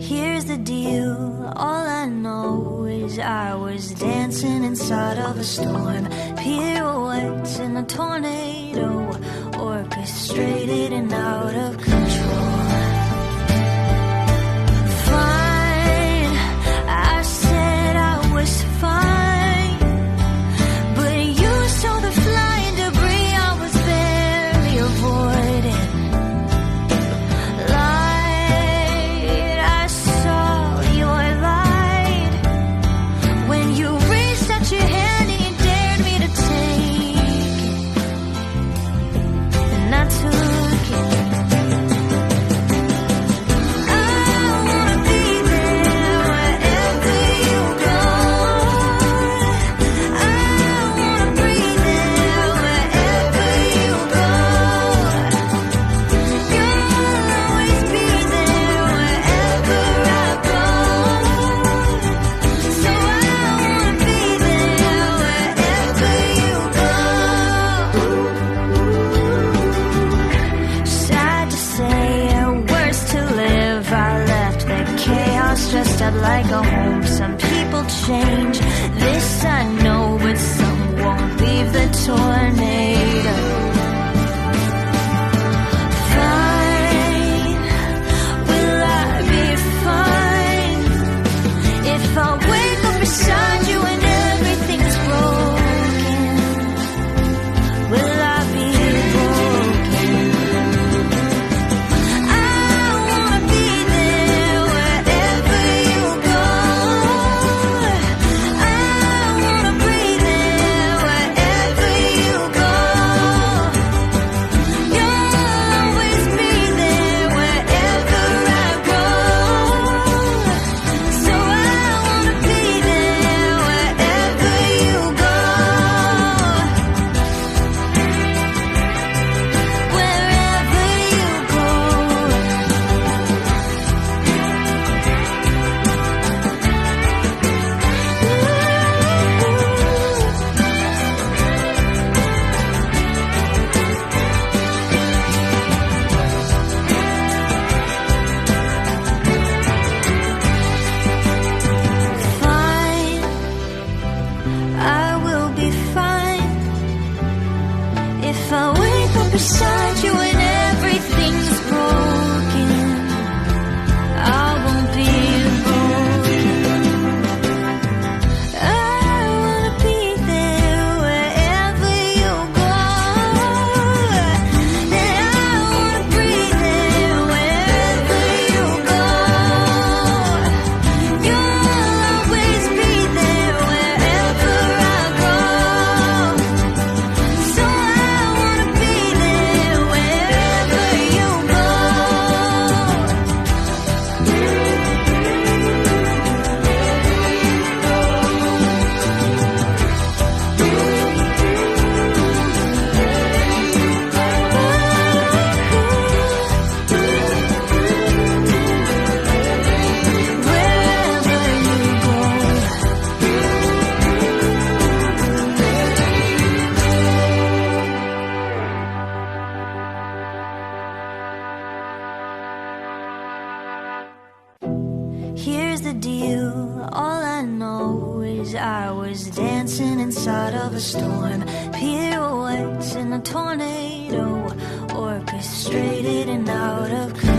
Here's the deal, all I know is I was dancing inside of a storm, pirouettes in a tornado, orchestrated and out of control. Fine, I said I was fine, but you saw the flying debris I was barely avoiding. Dressed up like a home. Some people change, this I know, but some won't leave the tornado. Fine, will I be fine if I wake up beside you and everything's broken? Will I be broken? Beside you and everything's broken, I won't be broken. I wanna be there wherever you go, and I wanna breathe there wherever you go. You'll always be there wherever I go. So I wanna be Here's the deal, all I know is I was dancing inside of a storm, pirouettes in a tornado, orchestrated and out of control.